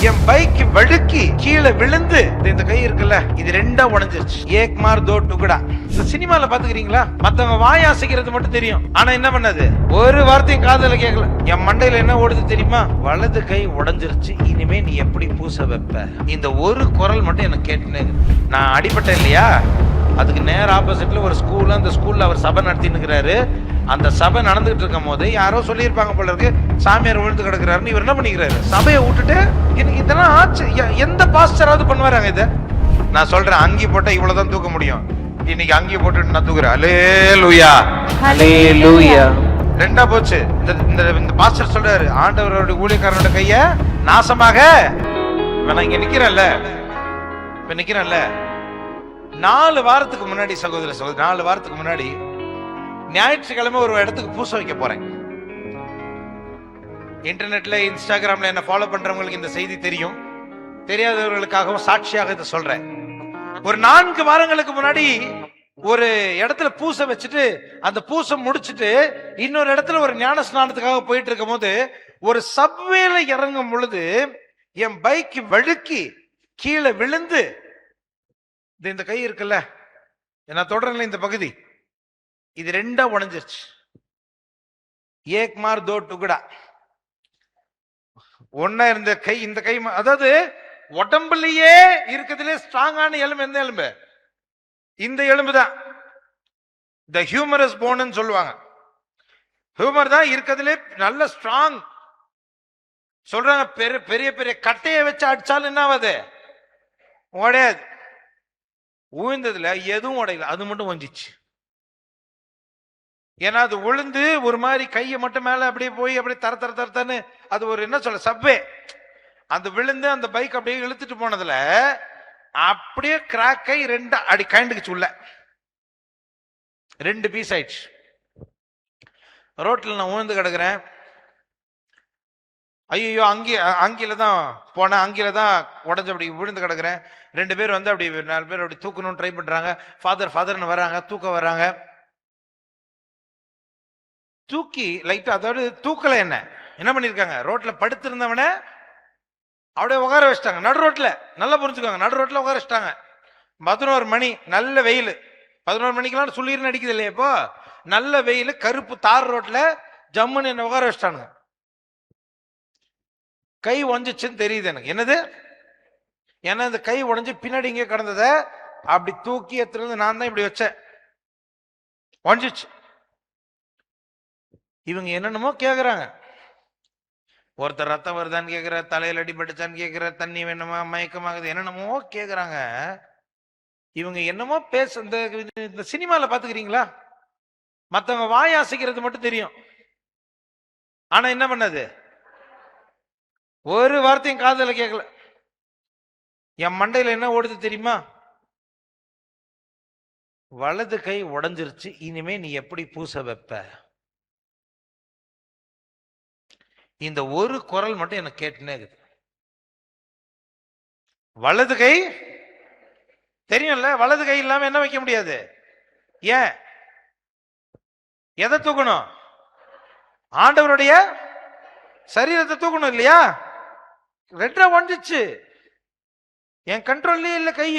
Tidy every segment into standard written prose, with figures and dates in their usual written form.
என் bike வழுக்கி கீழே விழுந்து இந்த கை இருக்குல்ல இது ரெண்டா உடைஞ்சிருச்சு. ஏக் மார் தோ டுகடா. இந்த சினிமால பாத்துக்கிறீங்களா, மத்தவங்க வாய் அசைக்கிறது மட்டும் தெரியும், ஆனா என்ன பண்ணது ஒரு வார்த்தையும் காதுல கேட்கல. என் மண்டையில என்ன ஓடுது தெரியுமா, வலது கை உடைஞ்சிருச்சு, இனிமே நீ எப்படி பூச வைப்ப. இந்த ஒரு குரல் மட்டும் எனக்கு கேட்டுனே. நான் அடிபட்டேன் இல்லையா, அதுக்கு நேர ஆப்போசிட்ல ஒரு ஸ்கூல், அந்த ஸ்கூல்ல அவர் சபை நடத்தின்னு இருக்கிறாரு. அந்த சபை நடந்துகிட்டு இருக்கும் போது யாரோ சொல்லியிருப்பாங்க போல இருக்கு, சாமியார் விழுந்து கிடக்குறாருன்னு. இவர் என்ன பண்ணிக்கிறாரு, சபையை விட்டுட்டு, எனக்கு இதெல்லாம் ஆச்சு, எந்த பாஸ்டராவது பண்ணுவாராங்க இதை? நான் சொல்றேன், அங்கி போட்டா இவ்வளவுதான் தூக்க முடியும். இன்னைக்கு அங்கி போட்டு நான் தூக்குறேன். அல்லேலூயா அல்லேலூயா. ரெண்டா போச்சு. இந்த பாஸ்டர் சொல்றாரு, ஆண்டவரோட ஊழியக்காரனோட கைய நாசமாக. நான் இங்க நிக்கிறேன்ல, இப்ப நிக்கிறேன்ல, 4 வாரத்துக்கு முன்னாடி சகோதர 4 வாரத்துக்கு முன்னாடி ஞாயிற்றுக்கிழமை ஒரு இடத்துக்கு பூச வைக்க போறேன். இன்டர்நெட்ல இன்ஸ்டாகிராம்ல என்ன ஃபாலோ பண்றவங்களுக்கு இந்த செய்தி தெரியும், தெரியாதவர்களுக்காகவும் சாட்சியாக இதை சொல்றேன். ஒரு 4 வாரங்களுக்கு முன்னாடி ஒரு இடத்துல பூச வச்சுட்டு, அந்த பூசை முடிச்சுட்டு இன்னொரு இடத்துல ஒரு ஞான ஸ்நானத்துக்காக போயிட்டு இருக்கும் போது, ஒரு சப்வேல இறங்கும் பொழுது என் பைக் வழுக்கி கீழே விழுந்து இந்த கை இருக்குல்ல, நான் தொடரல, இந்த பகுதி இது ரெண்டா உடைஞ்சிருச்சு. ஏக் மார் தோ டுகடா. ஒன்னா இருந்த கை, இந்த கை, அதாவது உடம்புலயே இருக்கிறதுலே ஸ்ட்ராங்கான எலும்பு எந்த எலும்பு? இந்த எலும்பு தான். த ஹியூமரஸ் போன் சொல்லுவாங்க. ஹியூமர் தான் இருக்கிறதுலே நல்ல ஸ்ட்ராங். சொல்றாங்க, பெரிய பெரிய கட்டையை வச்சு அடிச்சாலும் என்ன ஆகுது, உடையாது. உழுந்ததுல எதுவும் உடையல, அது மட்டும் வந்துச்சு. ஏன்னா அது விழுந்து ஒரு மாதிரி கையை மட்டும் மேல அப்படியே போய் அப்படியே தர தர தரத்தன்னு, அது ஒரு என்ன சொல்ல, சவ்வே, அந்த விழுந்து அந்த பைக் அப்படியே இழுத்துட்டு போனதுல அப்படியே கிராக் ஆகி 2 அடி கைண்டுக்குச்சு, உள்ள 2 பீஸ் ஆயிடுச்சு. ரோட்ல நான் உழுந்து கிடக்குறேன். ஐயோ, அங்கில தான் போனேன், அங்கில தான் உடஞ்சு அப்படி விழுந்து கிடக்குறேன். 2 பேர் வந்து அப்படி 4 பேர் அப்படி தூக்கணும்னு ட்ரை பண்றாங்க. ஃபாதர்னு வராங்க, தூக்க வர்றாங்க. தூக்கி லைட்டா, அதாவது தூக்கல, என்ன பண்ணிருக்காங்க, ரோட்ல படுத்திருந்தவன அப்படியே உட்கார வச்சிட்டாங்க நடு ரோட்ல. நல்லா புரிஞ்சுக்கோங்க, நடு ரோட்ல உட்கார வச்சிட்டாங்க. 11 மணி, நல்ல வெயில். 11 மணிக்கெல்லாம் சுள்ளீர்னு அடிக்குது இல்லையா, இப்போ நல்ல வெயில், கருப்பு தார் ரோட்ல ஜம்முன்னு என்ன உட்கார வச்சிட்டானுங்க. கை உடஞ்சிச்சுன்னு தெரியுது எனக்கு. என்னது? ஏன்னா இந்த கை உடஞ்சி பின்னாடி இங்கே கிடந்தத அப்படி தூக்கி எடுத்துருந்து நான் தான் இப்படி வச்சேன், உடஞ்சிச்சு. இவங்க என்னென்னமோ கேக்குறாங்க. ஒருத்தர் ரத்தம் வருதான்னு கேட்கிற, தலையில் அடிபட்டுச்சான்னு கேட்கிற, தண்ணி வேணுமா, மயக்கமாகுது, என்னென்னமோ கேட்குறாங்க. இவங்க என்னமோ பேச, இந்த சினிமால பாத்துக்கிறீங்களா, மற்றவங்க வாய் அசைக்கிறது மட்டும் தெரியும், ஆனா என்ன பண்ணது ஒரு வார்த்தையும் காதுல கேட்கல. என் மண்டையில என்ன ஓடுது தெரியுமா, வலது கை உடைஞ்சிருச்சு, இனிமே நீ எப்படி பூச வைப்ப. இந்த ஒரு குரல் மட்டும் எனக்கு கேட்டுனே இருக்குது. வலது கை தெரியும்ல, வலது கை இல்லாம என்ன வைக்க முடியாது. ஏன்? எதை தூக்கணும்? ஆண்டவருடைய சரீரத்தை தூக்கணும் இல்லையா? 2 ஒஞ்சிச்சு, என் கண்ட்ரோல்லே இல்ல கை.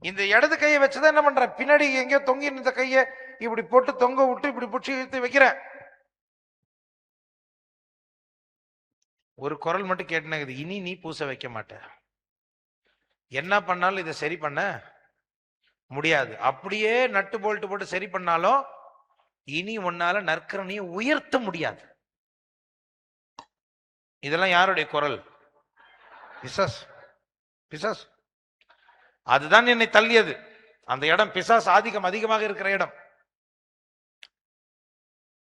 இந்த இடது கையை வச்சுதான் என்ன பண்றேன், பின்னாடி எங்கேயோ தொங்கி இந்த கையை இப்படி போட்டு தொங்க விட்டு இப்படி பிடிச்சி இழுத்து வைக்கிறேன். ஒரு குரல் மட்டும் கேட்டுனது, இனி நீ பூச வைக்க மாட்ட. என்ன பண்ணாலும் இதை சரி பண்ண முடியாது. அப்படியே நட்டு போல்ட்டு போட்டு சரி பண்ணாலும் இனி உன்னால நற்கரணையை உயர்த்த முடியாது. இதெல்லாம் யாருடைய குரல்? பிசாஸ். பிசாஸ் அதுதான் என்னை தள்ளியது. அந்த இடம் பிசாஸ் ஆதிக்கம் அதிகமாக இருக்கிற இடம்.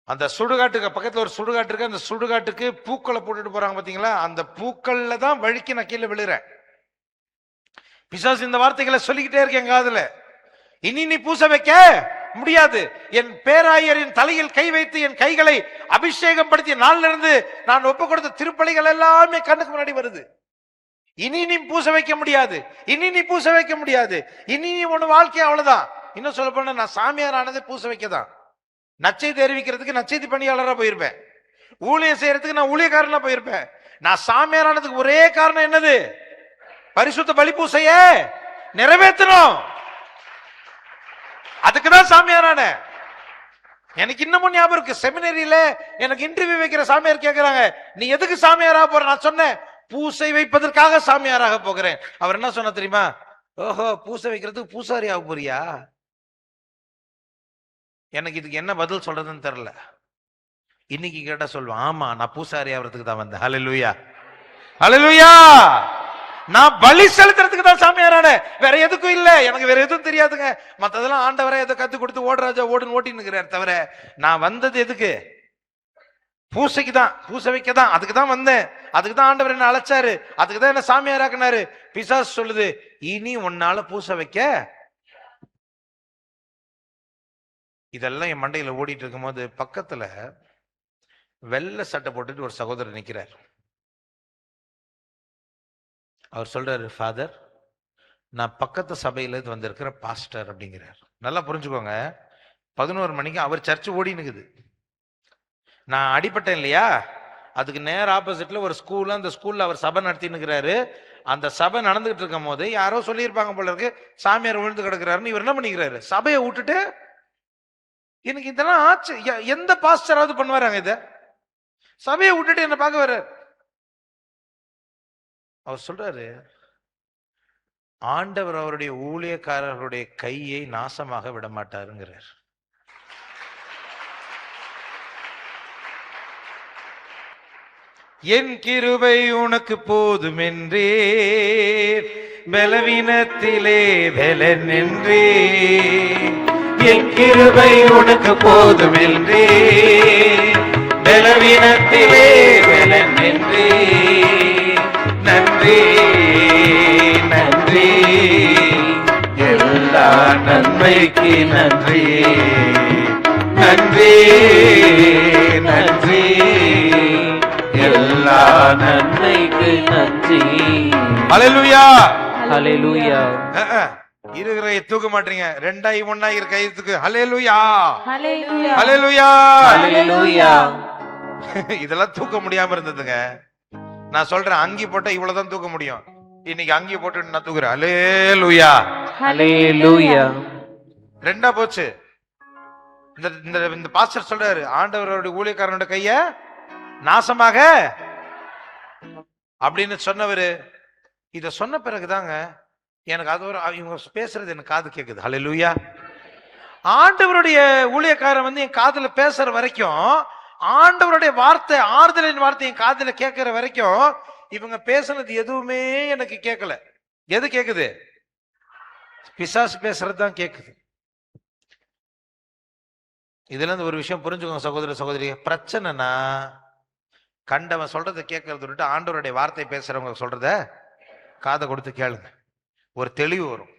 அந்த சுடுகாட்டுக்கு பக்கத்துல ஒரு சுடுகாட்டு இருக்கு. அந்த சுடுகாட்டுக்கு பூக்களை போட்டுட்டு போறாங்க பாத்தீங்களா, அந்த பூக்கள்ல தான் வழுக்கி நான் கீழே விழுறேன். பிசாசு இந்த வார்த்தைகளை சொல்லிக்கிட்டே இருக்கேன் காதுல. இனி நீ பூச வைக்க முடியாது. என் பேராயரின் தலையில் கை வைத்து என் கைகளை அபிஷேகம் படுத்திய நாள்ல இருந்து நான் ஒப்பு கொடுத்த திருப்பலிகள் எல்லாமே கண்ணுக்கு முன்னாடி வருது. இனி நீ பூச வைக்க முடியாது, இனி நீ பூச வைக்க முடியாது, இனி நீ ஒண்ணு வாழ்க்கை அவ்வளவுதான். இன்னும் சொல்ல போனா, நான் சாமியார் ஆனது பூச வைக்கதான். நச்சை தெரிவிக்கிறதுக்கு நச்செய்தி பணியாளராக போயிருப்பேன். ஊழியம் செய்யறதுக்கு நான் ஊழியக்காரனா போயிருப்பேன். நான் சாமியாரானதுக்கு ஒரே காரணம் என்னது? பரிசுத்த பலி பூசைய நிறைவேற்றணும். அதுக்குதான் சாமியாரான. எனக்கு இன்னமும் ஞாபகம் இருக்கு, செமினரியில எனக்கு இன்டர்வியூ வைக்கிற சாமியார் கேட்கிறாங்க, நீ எதுக்கு சாமியாராக போற? நான் சொன்னேன், பூசை வைப்பதற்காக சாமியாராக போகிறேன். அவர் என்ன சொன்ன தெரியுமா? ஓஹோ, பூசை வைக்கிறதுக்கு பூசாரி ஆக போறியா? எனக்கு இதுக்கு என்ன பதில் சொல்றதுன்னு தெரியல. இன்னைக்கு கேட்டா சொல்லுவேன், ஆமா நான் பூசாரி ஆகிறதுக்கு தான் வந்தேன். ஹல்லேலூயா, ஹல்லேலூயா. நான் பலி செலுத்துறதுக்கு தான் சாமியாரான, வேற எதுக்கும் இல்ல. எனக்கு வேற எதுவும் தெரியாதுங்க. மத்ததெல்லாம் ஆண்டவரை எதை கத்து கொடுத்து ஓடுறாஜா ஓடுன்னு ஓட்டின்னு தவிர, நான் வந்தது எதுக்கு? பூசைக்கு தான், பூசை வைக்க தான். அதுக்கு தான் வந்தேன். அதுக்கு தான் ஆண்டவர் என்ன அழைச்சாரு. அதுக்கு தான் என்ன சாமியாராக்குனாரு. பிசாசு சொல்லுது, இனி உன்னால பூசை வைக்க. இதெல்லாம் என் மண்டையில ஓடிட்டு இருக்கும் போது பக்கத்துல வெள்ளை சட்டை போட்டுட்டு ஒரு சகோதரர் நிக்கிறார். அவர் சொல்றாரு, ஃபாதர், நான் பக்கத்து சபையில இருந்து வந்திருக்கிற பாஸ்டர் அப்படிங்கிறார். நல்லா புரிஞ்சுக்கோங்க, 11 மணிக்கு அவர் சர்ச்சு ஓடினுக்குது. நான் அடிப்பட்டேன் இல்லையா, அதுக்கு நேர் ஆப்போசிட்ல ஒரு ஸ்கூல், அந்த ஸ்கூல்ல அவர் சபை நடத்தினுக்கிறாரு. அந்த சபை நடந்துகிட்டு இருக்கும் போது யாரோ சொல்லியிருப்பாங்க போல இருக்கு, சாமியார் விழுந்து கிடக்குறாருன்னு. இவர் என்ன பண்ணிக்கிறாரு, சபையை விட்டுட்டு, எனக்கு இதெல்லாம் ஆச்சு, எந்த பாஸ்டராவது பண்ணுவாராங்க இத? சபையை விட்டுட்டு என்ன பார்க்க வர்றாரு. அவர் சொல்றாரு, ஆண்டவர் அவருடைய ஊழியக்காரர்களுடைய கையை நாசமாக விட மாட்டாருங்கிறார். என் கிருபை உனக்கு போதும் என்றே பலவீனத்திலே பலன் என்றே, என் கிருபை உனக்கு போதும் என்றே பலவீனத்திலே பலன் என்றே. நன்றி நன்றி, எல்லா நன்மைக்கு நன்றி. நன்றி நன்றி, எல்லா நன்மைக்கு நன்றி. ஹல்லேலூயா, ஹல்லேலூயா. இருக்கிற தூக்க மாட்டீங்க, 2 1 இருக்க கைத்துக்கு ஹல்லேலூயா, ஹல்லேலூயா, ஹல்லேலூயா, ஹல்லேலூயா. இதெல்லாம் தூக்க முடியாம இருந்ததுங்க. நான் சொல்றேன், அங்கி போட்டா இவ்வளவுதான் தூக்க முடியும். இன்னைக்கு அங்கி போட்டு நான் தூக்குறேன். ஹல்லேலூயா, ஹல்லேலூயா. 2 போச்சு. இந்த பாஸ்டர் சொல்றாரு, ஆண்டவருடைய ஊழியக்காரனுடைய கைய நாசமாக அப்படின்னு சொன்னவரு. இத சொன்ன பிறகுதாங்க எனக்கு அது ஒரு, இவங்க பேசுறது எனக்கு காது கேக்குது. ஹல்லேலூயா. ஆண்டவருடைய ஊழியக்காரன் என் காதுல பேசுற வரைக்கும், ஆண்டவருடைய வார்த்தை, ஆறுதலின் வார்த்தை என் காதுல கேட்கிற வரைக்கும், இவங்க பேசுனது எதுவுமே எனக்கு கேட்கல. எது கேக்குது? பிசாசு பேசுறது தான் கேக்குது. இதுல இருந்து ஒரு விஷயம் புரிஞ்சுக்கோங்க சகோதர சகோதரி, பிரச்சனைனா கண்டவன் சொல்றதை கேட்கறத விட்டு ஆண்டவருடைய வார்த்தை பேசுறவங்க சொல்றத காதை கொடுத்து கேளுங்க, ஒரு தெளிவு வரும்.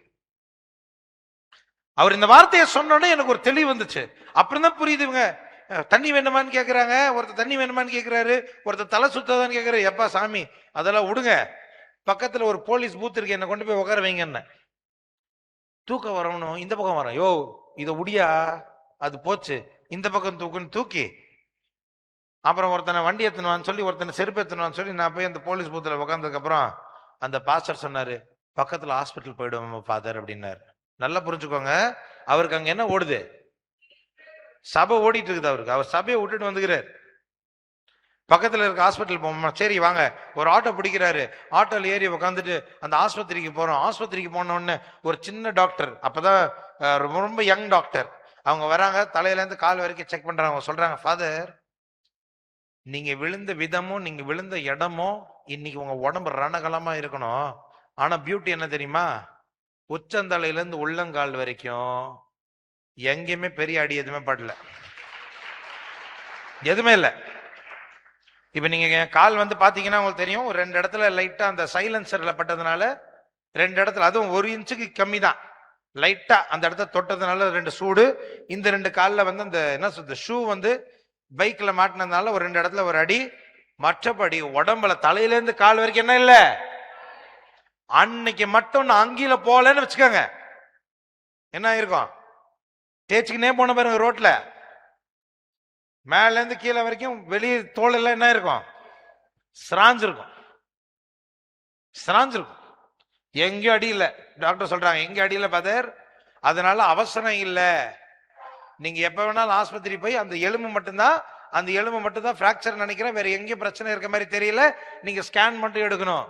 அவர் இந்த வார்த்தையை சொன்னோன்னே எனக்கு ஒரு தெளிவு வந்துச்சு. அப்புறம் தான் புரியுது, இவங்க தண்ணி வேணுமான்னு கேட்கறாங்க, ஒருத்தர் தண்ணி வேணுமான்னு கேட்கிறாரு, ஒருத்தர் தலை சுத்தாதான்னு கேட்கிறாரு. எப்பா சாமி அதெல்லாம் விடுங்க, பக்கத்துல ஒரு போலீஸ் பூத் இருக்கு, என்ன கொண்டு போய் உட்கார வைங்க. என்ன தூக்கம் வரணும், இந்த பக்கம் வரோம், யோ இதை உடியா, அது போச்சு, இந்த பக்கம் தூக்குன்னு தூக்கி, அப்புறம் ஒருத்தனை வண்டி எத்தணுவான்னு சொல்லி, ஒருத்தனை செருப்பு எத்தணுவான்னு சொல்லி, நான் போய் அந்த போலீஸ் பூத்துல உட்காந்ததுக்கு அப்புறம் அந்த பாஸ்டர் சொன்னாரு, பக்கத்துல ஹாஸ்பிட்டல் போயிடுவோம் ஃபாதர் அப்படின்னாரு. நல்லா புரிஞ்சுக்கோங்க, அவருக்கு அங்க என்ன ஓடுது? சபை ஓடிட்டு இருக்குது அவருக்கு. அவர் சபையை விட்டுட்டு வந்துக்கிறார், பக்கத்துல இருக்க ஹாஸ்பிட்டல் போவோமா, சரி வாங்க. ஒரு ஆட்டோ பிடிக்கிறாரு, ஆட்டோல ஏறி உட்காந்துட்டு அந்த ஆஸ்பத்திரிக்கு போறோம். ஆஸ்பத்திரிக்கு போன உடனே ஒரு சின்ன டாக்டர், அப்பதான் ரொம்ப யங் டாக்டர், அவங்க வராங்க, தலையில இருந்து கால் வரைக்கும் செக் பண்றாங்க. அவங்க சொல்றாங்க, ஃபாதர் நீங்க விழுந்த விதமும் நீங்க விழுந்த இடமும் இன்னைக்கு உங்க உடம்பு ரணகலமா இருக்கணும். ஆனா பியூட்டி என்ன தெரியுமா? உச்சந்தலையில இருந்து உள்ளங்கால் வரைக்கும் எங்கேயுமே பெரிய அடி எதுவுமே படல, எதுவுமே இல்லை. இப்ப நீங்க கால் பாத்தீங்கன்னா உங்களுக்கு தெரியும், ஒரு 2 இடத்துல லைட்டா அந்த சைலன்சர்ல பட்டதுனால 2 இடத்துல, அதுவும் 1 இன்ச்சுக்கு கம்மி தான், லைட்டா அந்த இடத்த தொட்டதுனால 2 சூடு. இந்த 2 காலில் அந்த என்ன சொல்றது, ஷூ பைக்ல மாட்டினதுனால ஒரு 2 இடத்துல ஒரு அடி. மற்றபடி உடம்புல தலையில இருந்து கால் வரைக்கும் என்ன இல்ல. அன்னைக்கு மட்டும் நான் அங்கீல போலன்னு வச்சுக்கோங்க, என்ன இருக்கும், தேய்ச்சிக்கினே போன பாருங்க ரோட்ல, மேல இருந்து கீழே வரைக்கும் வெளியே தோல் எல்லாம் என்ன இருக்கும், சிராஞ்சிருக்கும், சிராஞ்சிருக்கும். எங்கேயும் அடி இல்லை. டாக்டர் சொல்றாங்க எங்க அடியில பதர், அதனால அவசரம் இல்லை. நீங்க எப்ப வேணாலும் ஆஸ்பத்திரி போய் அந்த எலும்பு மட்டும்தான் பிராக்சர் நினைக்கிறேன், வேற எங்கேயும் பிரச்சனை இருக்க மாதிரி தெரியல, நீங்க ஸ்கேன் மட்டும் எடுக்கணும்.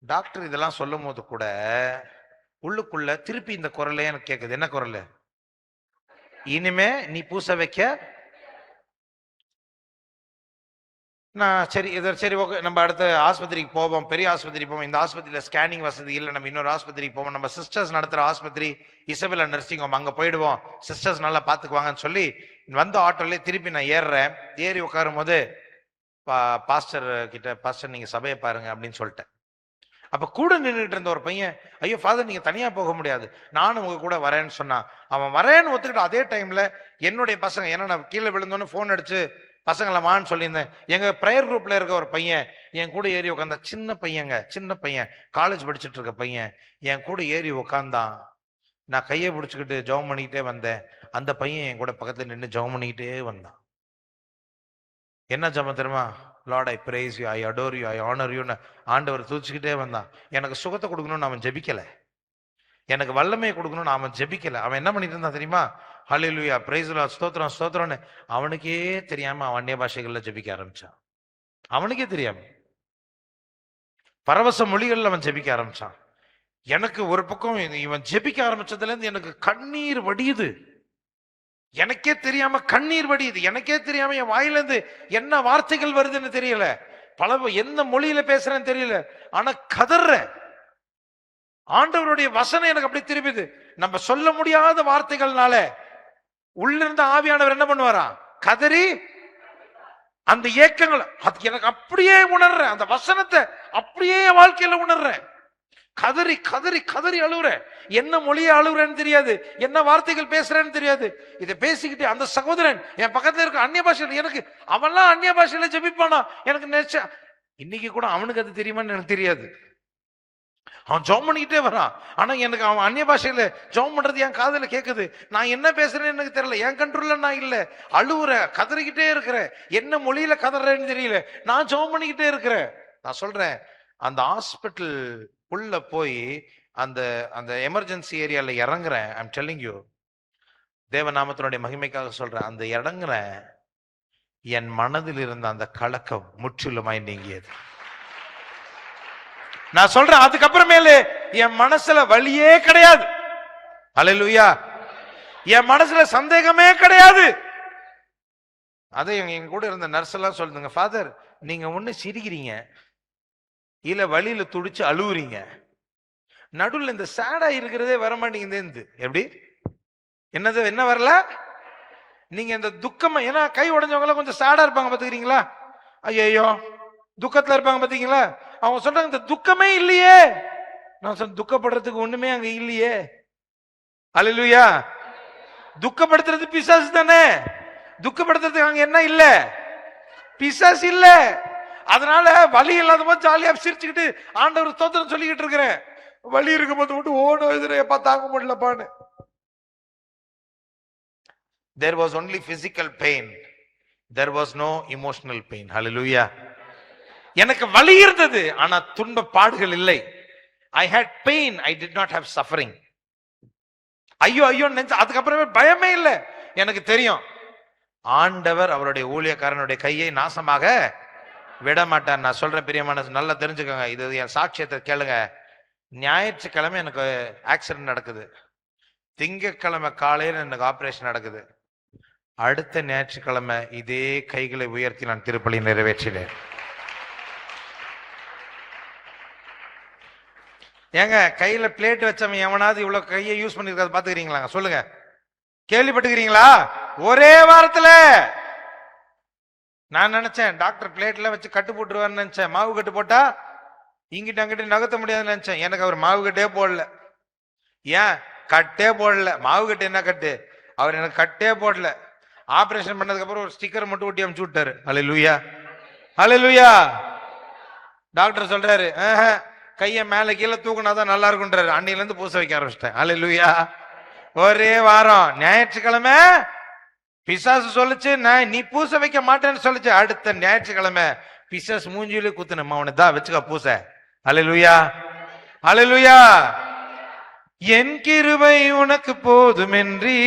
டாக்டர் இதெல்லாம் சொல்லும் போது கூட உள்ளுக்குள்ள திருப்பி இந்த குரலே எனக்கு கேக்குது. என்ன குரல்? இனிமே நீ பூச வைக்க. நான் சரி ஓகே, நம்ம அடுத்த ஆஸ்பத்திரிக்கு போவோம், பெரிய ஆஸ்பத்திரி போவோம். இந்த ஆஸ்பத்திரியில ஸ்கேனிங் வசதி இல்லை, நம்ம இன்னொரு ஆஸ்பத்திரிக்கு போவோம், நம்ம சிஸ்டர்ஸ் நடத்துற ஆஸ்பத்திரி இசபெல்லா நர்சிங் ஹோம், அங்க போயிடுவோம், சிஸ்டர்ஸ் நல்லா பாத்துக்குவாங்கன்னு சொல்லி வந்த ஆட்டோலயே திருப்பி நான் ஏறுறேன். ஏறி உட்காரும் போது பாஸ்டர் கிட்ட, பாஸ்டர் நீங்க சபையை பாருங்க அப்படின்னு சொல்லிட்டேன். அப்ப கூட நின்றுட்டு இருந்த ஒரு பையன், ஐயோ ஃபாதர் நீங்க தனியா போக முடியாது, நானும் உங்க கூட வரேன்னு சொன்னான். அவன் வரேன்னு ஒத்துக்கிட்டு அதே டைம்ல என்னுடைய பசங்க, ஏன்னா நான் கீழே விழுந்தோன்னு போன் அடிச்சு பசங்களை வான்னு சொல்லியிருந்தேன். எங்க ப்ரேயர் குரூப்ல இருக்க ஒரு பையன் என் கூட ஏறி உட்காந்தா, சின்ன பையன் காலேஜ் படிச்சுட்டு இருக்க பையன் என் கூட ஏறி உட்காந்தான். நான் கையை பிடிச்சுக்கிட்டு ஜெபம் பண்ணிக்கிட்டே வந்தேன். அந்த பையன் என் கூட பக்கத்துல நின்று ஜெபம் பண்ணிக்கிட்டே வந்தான். என்ன ஜெபம் தெரியுமா? Lord I praise you, I adore you, I honour யூன்னு ஆண்டவர் தூச்சிக்கிட்டே வந்தான். எனக்கு சுகத்தை கொடுக்கணும்னு அவன் ஜெபிக்கல, எனக்கு வல்லமையை கொடுக்கணும்னு அவன் ஜெபிக்கல. அவன் என்ன பண்ணிட்டு இருந்தான் தெரியுமா? ஹல்லேலூயா, பிரைஸ் லார்ட், ஸ்தோத்திரம் ஸ்தோத்திரம்னு அவனுக்கே தெரியாம அவன் அந்நிய பாஷைகள்ல ஜெபிக்க ஆரம்பிச்சான். அவனுக்கே தெரியாம பரவச மொழிகள்ல அவன் ஜெபிக்க ஆரம்பிச்சான். எனக்கு ஒரு பக்கம் இவன் ஜெபிக்க ஆரம்பிச்சதுல இருந்து எனக்கு கண்ணீர் வடியுது. எனக்கே தெரியாம கண்ணீர் வடியுது. எனக்கே தெரியாம என் வாயிலிருந்து என்ன வார்த்தைகள் வருதுன்னு தெரியல, என்ன மொழியில பேசுறேன்னு தெரியல, ஆனா கதறேன். ஆண்டவருடைய வசனம் எனக்கு அப்படி திரும்பிது. நம்ம சொல்ல முடியாத வார்த்தைகள்னால உள்ள இருந்த ஆவியானவர் என்ன பண்ணுவாரா? கதறி அந்த ஏக்கங்கள் எனக்கு அப்படியே உணர்றேன். அந்த வசனத்தை அப்படியே வாழ்க்கையில உணர்றேன். கதறி கதறி கதறி அழுகுறேன். என்ன மொழியை அழுகுறேன்னு தெரியாது, என்ன வார்த்தைகள் பேசுறேன்னு தெரியாது. இதை பேசிக்கிட்டு அந்த சகோதரன் என் பக்கத்துல இருக்க அந்நிய பாஷையில, எனக்கு அவன்லாம் அந்நிய பாஷையில ஜெபிப்பானா எனக்கு நினைச்சா, இன்னைக்கு கூட அவனுக்கு அது தெரியுமான்னு எனக்கு தெரியாது. அவன் ஜெபம் பண்ணிக்கிட்டே வரான், ஆனா எனக்கு அவன் அந்நிய பாஷையில ஜெபம் பண்றது என் காதுல கேக்குது. நான் என்ன பேசுறேன்னு எனக்கு தெரியல, என் கண்ட்ரோல்ல நான் இல்ல, அழுவுற கதறிக்கிட்டே இருக்கிறேன். என்ன மொழியில கதறேன்னு தெரியல, நான் ஜெபம் பண்ணிக்கிட்டே இருக்கிறேன். நான் சொல்றேன், அந்த ஹாஸ்பிட்டல் உள்ள போய் அந்த அந்த எமர்ஜென்சி ஏரியால இறங்குறேன். ஐம் டெல்லிங் யூ, தேவநாமத்தினுடைய மகிமைக்காக சொல்றேன், அந்த இறங்குறேன், என் மனதில் இருந்த அந்த கலக்கம் முற்றிலுமாய் நீங்கியது. நான் சொல்றேன், அதுக்கப்புறமேலு என் மனசுல வலியே கிடையாது. அல்லேலூயா. என் மனசுல சந்தேகமே கிடையாது. அதை எங்க கூட இருந்த நர்ஸ் எல்லாம் சொல்லுங்க, ஃபாதர் நீங்க ஒண்ணு சிரிக்கிறீங்க, இல்ல வழியில துடிச்சு அழுவுறீங்க, நடுவில் இந்த சேடா இருக்கிறதே வரமாட்டேங்குது. எப்படி? என்னது என்ன வரல? நீங்க இந்த துக்கமா, ஏன்னா கை உடைஞ்சவங்க கொஞ்சம் சேடா இருப்பாங்க பாத்துக்கிறீங்களா, ஐயோ துக்கத்துல இருப்பாங்க பாத்தீங்களா, அவங்க சொல்றாங்க இந்த துக்கமே இல்லையே. நான் சொல்ல, துக்கப்படுறதுக்கு ஒண்ணுமே அங்க இல்லையே. அல்லேலூயா. துக்கப்படுத்துறது பிசாசு தானே, துக்கப்படுத்துறதுக்கு அங்க என்ன இல்ல? பிசாசு இல்ல. அதனால வலி இல்லாத போது ஜாலியா சிரிச்சுக்கிட்டு ஆண்டவர் ஸ்தோத்திரம் சொல்லிக்கிட்டு இருக்கிறேன். வலி இருக்கும் போது மட்டும் ஓடும் எதிரேப்பா தாங்க முடியலப்பான்னு. There was only physical pain, there was no emotional pain. Hallelujah. எனக்கு வலி இருந்தது, ஆனா துன்ப பாடுகள் இல்லை. I had pain, I did not have suffering. ஐயோ ஐயோ நினைச்ச, அதுக்கப்புறமே பயமே இல்லை. எனக்கு தெரியும் ஆண்டவர் அவருடைய ஊழியக்காரனுடைய கையை நாசமாக விட மாட்டார். நான் சொல்றேன் பிரியமான, நல்லா தெரிஞ்சுக்கோங்க, இது என் சாட்சியத்தை கேளுங்க. ஞாயிற்றுக்கிழமை எனக்கு ஆக்சிடென்ட் நடக்குது, திங்கட்கிழமை காலையில் எனக்கு ஆபரேஷன் நடக்குது, அடுத்த ஞாயிற்றுக்கிழமை இதே கைகளை உயர்த்தி நான் திருப்பலி நிறைவேற்றினேன். ஏங்க கையில பிளேட் வச்சவன் எவனாவது இவ்வளவு கையை யூஸ் பண்ணிருக்காது பாத்துக்கிறீங்களா? சொல்லுங்க, கேள்விப்பட்டுக்கிறீங்களா? ஒரே வாரத்துல நான் நினைச்சேன் டாக்டர் பிளேட்ல வச்சு கட்டு போட்டுருவான்னு நினைச்சேன். மாவு கட்டு போட்டா இங்கிட்ட அங்கிட்ட நகர்த்த முடியாதுன்னு நினைச்சேன். எனக்கு அவர் மாவு கட்டே போடல. ஏன் கட்டே போடல? மாவு கட்டு என்ன கட்டு? அவர் எனக்கு கட்டே போடல. ஆபரேஷன் பண்ணதுக்கு அப்புறம் ஒரு ஸ்டிக்கர் மட்டும் ஒட்டி அமுச்சு விட்டாரு. அல்லேலூயா, அல்லேலூயா. டாக்டர் சொல்றாரு, கையை மேல கீழே தூக்குனாதான் நல்லா இருக்குன்றாரு. அன்னில இருந்து பூச வைக்க ஆரம்பிச்சிட்டேன். அல்லேலூயா. ஒரே வாரம் ஞாயிற்றுக்கிழமை பிசாசு சொல்லுச்சு, நான் நீ பூச வைக்க மாட்டேன்னு சொல்லுச்சு. அடுத்த ஞாயிற்றுக்கிழமை பிசாசு மூஞ்சிலே குத்துனமா, அவனை தான் வச்சுக்க பூச. அல்லேலூயா, அல்லேலூயா. என் கிருபை உனக்கு போதுமென்றி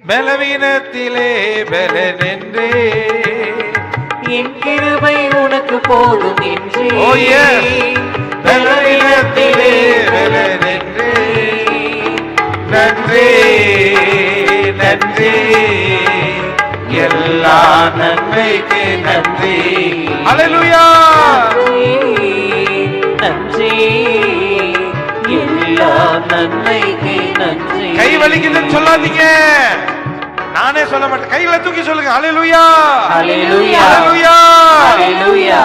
பலவீனத்திலே பலனென்றே. என் கிருபை உனக்கு போதும் என்றே பலவீனத்திலே பலனென்றே. நன்றி நன்றி, எல்லா நன்மைக்கு நன்றி. அல்லேலூயா, நன்றி, எல்லா நன்மைக்கு நன்றி. கை வலிக்குதுன்னு சொல்லாதீங்க, நானே சொல்ல மாட்டேன். கைகளை தூக்கி சொல்லுங்க. அல்லேலூயா, அல்லேலூயா, அல்லேலூயா, அல்லேலூயா.